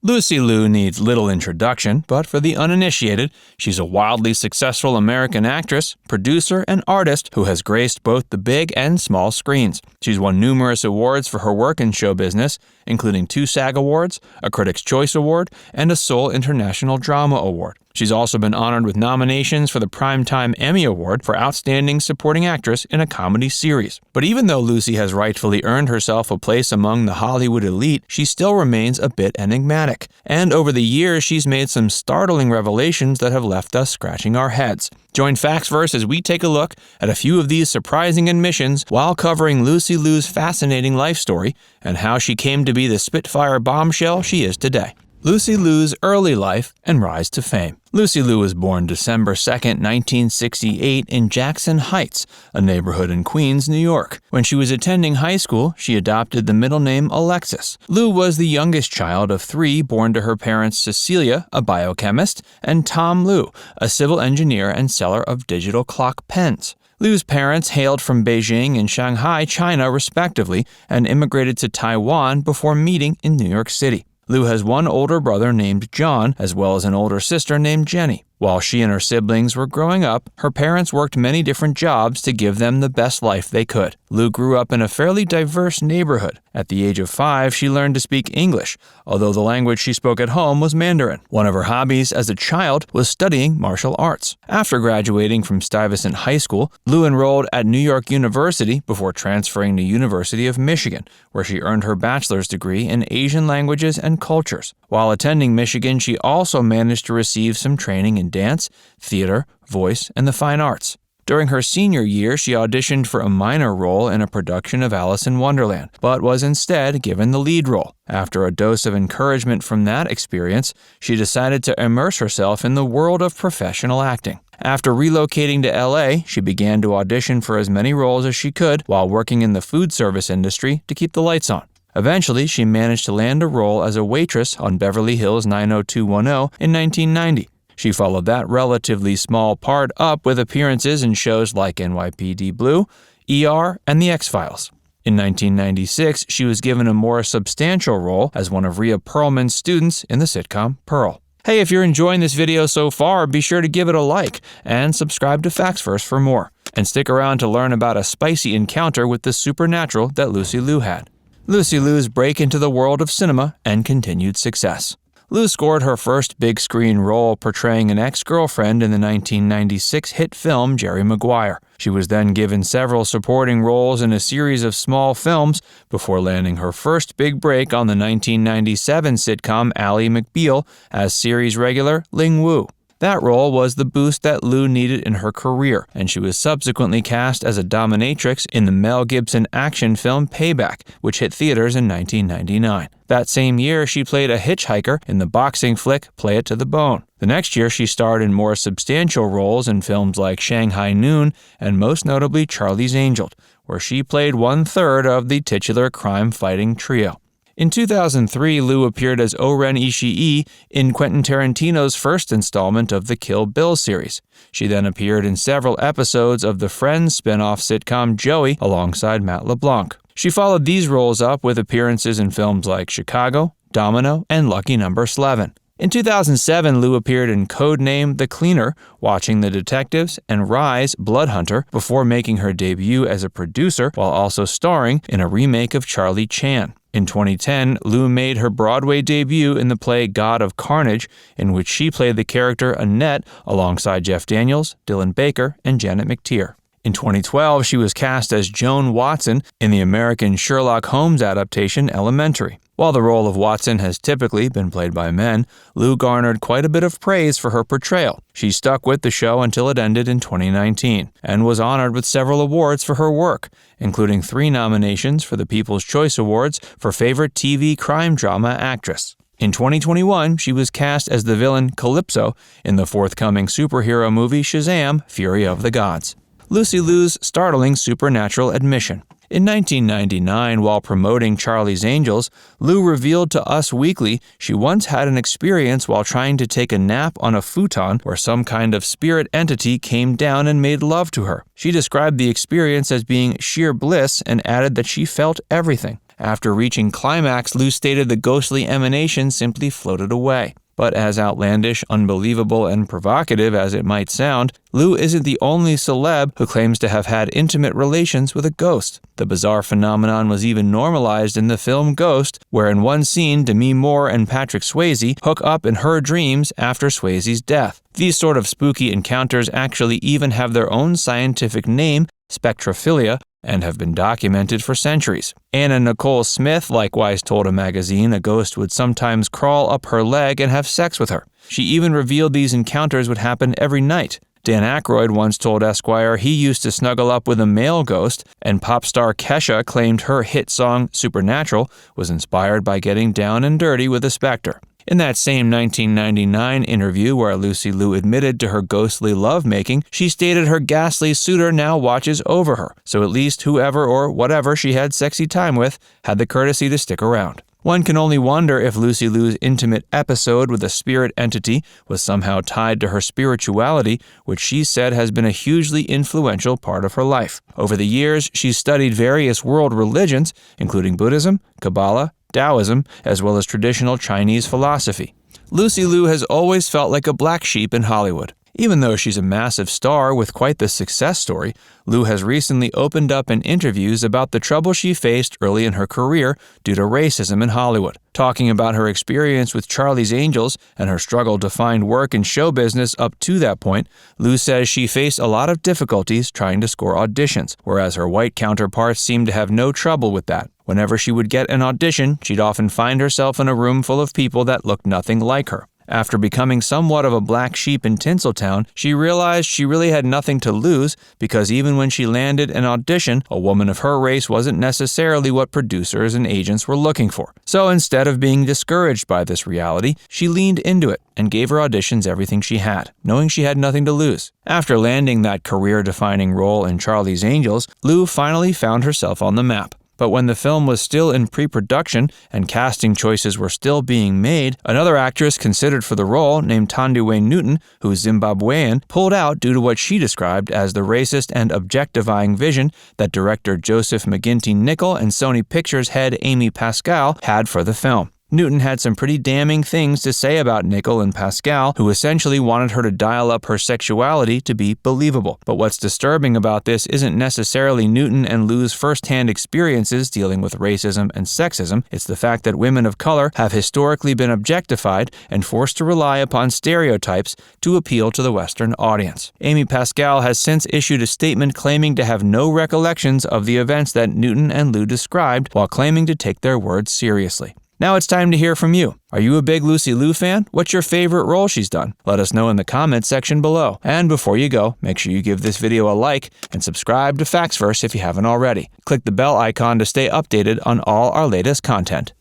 Lucy Liu needs little introduction, but for the uninitiated, she's a wildly successful American actress, producer, and artist who has graced both the big and small screens. She's won numerous awards for her work in show business, including 2 SAG Awards, a Critics' Choice Award, and a Seoul International Drama Award. She's also been honored with nominations for the Primetime Emmy Award for Outstanding Supporting Actress in a Comedy Series. But even though Lucy has rightfully earned herself a place among the Hollywood elite, she still remains a bit enigmatic. And over the years, she's made some startling revelations that have left us scratching our heads. Join Factsverse as we take a look at a few of these surprising admissions while covering Lucy Liu's fascinating life story and how she came to be the Spitfire bombshell she is today. Lucy Liu's early life and rise to fame. Lucy Liu was born December 2, 1968 in Jackson Heights, a neighborhood in Queens, New York. When she was attending high school, she adopted the middle name Alexis. Liu was the youngest child of 3 born to her parents Cecilia, a biochemist, and Tom Liu, a civil engineer and seller of digital clock pens. Liu's parents hailed from Beijing and Shanghai, China, respectively, and immigrated to Taiwan before meeting in New York City. Liu has one older brother named John, as well as an older sister named Jenny. While she and her siblings were growing up, her parents worked many different jobs to give them the best life they could. Liu grew up in a fairly diverse neighborhood. At the age of 5, she learned to speak English, although the language she spoke at home was Mandarin. One of her hobbies as a child was studying martial arts. After graduating from Stuyvesant High School, Liu enrolled at New York University before transferring to University of Michigan, where she earned her bachelor's degree in Asian languages and cultures. While attending Michigan, she also managed to receive some training in dance, theater, voice, and the fine arts. During her senior year, she auditioned for a minor role in a production of Alice in Wonderland, but was instead given the lead role. After a dose of encouragement from that experience, she decided to immerse herself in the world of professional acting. After relocating to LA, she began to audition for as many roles as she could while working in the food service industry to keep the lights on. Eventually, she managed to land a role as a waitress on Beverly Hills 90210 in 1990. She followed that relatively small part up with appearances in shows like NYPD Blue, ER, and The X-Files. In 1996, she was given a more substantial role as one of Rhea Perlman's students in the sitcom Pearl. Hey, if you're enjoying this video so far, be sure to give it a like and subscribe to Factsverse for more. And stick around to learn about a spicy encounter with the supernatural that Lucy Liu had. Lucy Liu's break into the world of cinema and continued success. Liu scored her first big-screen role portraying an ex-girlfriend in the 1996 hit film Jerry Maguire. She was then given several supporting roles in a series of small films before landing her first big break on the 1997 sitcom Ally McBeal as series regular Ling Wu. That role was the boost that Liu needed in her career, and she was subsequently cast as a dominatrix in the Mel Gibson action film Payback, which hit theaters in 1999. That same year, she played a hitchhiker in the boxing flick Play It to the Bone. The next year, she starred in more substantial roles in films like Shanghai Noon and most notably Charlie's Angels, where she played 1/3 of the titular crime-fighting trio. In 2003, Liu appeared as O-Ren Ishii in Quentin Tarantino's first installment of the Kill Bill series. She then appeared in several episodes of the Friends spin-off sitcom Joey alongside Matt LeBlanc. She followed these roles up with appearances in films like Chicago, Domino, and Lucky Number 11. In 2007, Liu appeared in Codename The Cleaner, Watching the Detectives, and Rise, Blood Hunter, before making her debut as a producer while also starring in a remake of Charlie Chan. In 2010, Liu made her Broadway debut in the play God of Carnage, in which she played the character Annette alongside Jeff Daniels, Dylan Baker, and Janet McTeer. In 2012, she was cast as Joan Watson in the American Sherlock Holmes adaptation Elementary. While the role of Watson has typically been played by men, Liu garnered quite a bit of praise for her portrayal. She stuck with the show until it ended in 2019, and was honored with several awards for her work, including 3 nominations for the People's Choice Awards for Favorite TV Crime Drama Actress. In 2021, she was cast as the villain Calypso in the forthcoming superhero movie Shazam! Fury of the Gods. Lucy Liu's startling supernatural admission. In 1999, while promoting Charlie's Angels, Liu revealed to Us Weekly she once had an experience while trying to take a nap on a futon where some kind of spirit entity came down and made love to her. She described the experience as being sheer bliss and added that she felt everything. After reaching climax, Liu stated the ghostly emanation simply floated away. But as outlandish, unbelievable, and provocative as it might sound, Liu isn't the only celeb who claims to have had intimate relations with a ghost. The bizarre phenomenon was even normalized in the film Ghost, where in one scene Demi Moore and Patrick Swayze hook up in her dreams after Swayze's death. These sort of spooky encounters actually even have their own scientific name, spectrophilia, and have been documented for centuries. Anna Nicole Smith likewise told a magazine a ghost would sometimes crawl up her leg and have sex with her. She even revealed these encounters would happen every night. Dan Aykroyd once told Esquire he used to snuggle up with a male ghost, and pop star Kesha claimed her hit song Supernatural was inspired by getting down and dirty with a specter. In that same 1999 interview where Lucy Liu admitted to her ghostly lovemaking, she stated her ghastly suitor now watches over her, so at least whoever or whatever she had sexy time with had the courtesy to stick around. One can only wonder if Lucy Liu's intimate episode with a spirit entity was somehow tied to her spirituality, which she said has been a hugely influential part of her life. Over the years, she's studied various world religions, including Buddhism, Kabbalah, Taoism, as well as traditional Chinese philosophy. Lucy Liu has always felt like a black sheep in Hollywood. Even though she's a massive star with quite the success story, Liu has recently opened up in interviews about the trouble she faced early in her career due to racism in Hollywood. Talking about her experience with Charlie's Angels and her struggle to find work in show business up to that point, Liu says she faced a lot of difficulties trying to score auditions, whereas her white counterparts seemed to have no trouble with that. Whenever she would get an audition, she'd often find herself in a room full of people that looked nothing like her. After becoming somewhat of a black sheep in Tinseltown, she realized she really had nothing to lose because even when she landed an audition, a woman of her race wasn't necessarily what producers and agents were looking for. So instead of being discouraged by this reality, she leaned into it and gave her auditions everything she had, knowing she had nothing to lose. After landing that career-defining role in Charlie's Angels, Liu finally found herself on the map. But when the film was still in pre-production and casting choices were still being made, another actress considered for the role, named Thandiwe Newton, who's Zimbabwean, pulled out due to what she described as the racist and objectifying vision that director Joseph McGinty Nicol and Sony Pictures head Amy Pascal had for the film. Newton had some pretty damning things to say about Nicol and Pascal, who essentially wanted her to dial up her sexuality to be believable. But what's disturbing about this isn't necessarily Newton and Liu's first-hand experiences dealing with racism and sexism. It's the fact that women of color have historically been objectified and forced to rely upon stereotypes to appeal to the Western audience. Amy Pascal has since issued a statement claiming to have no recollections of the events that Newton and Liu described, while claiming to take their words seriously. Now it's time to hear from you. Are you a big Lucy Liu fan? What's your favorite role she's done? Let us know in the comments section below. And before you go, make sure you give this video a like and subscribe to Factsverse if you haven't already. Click the bell icon to stay updated on all our latest content.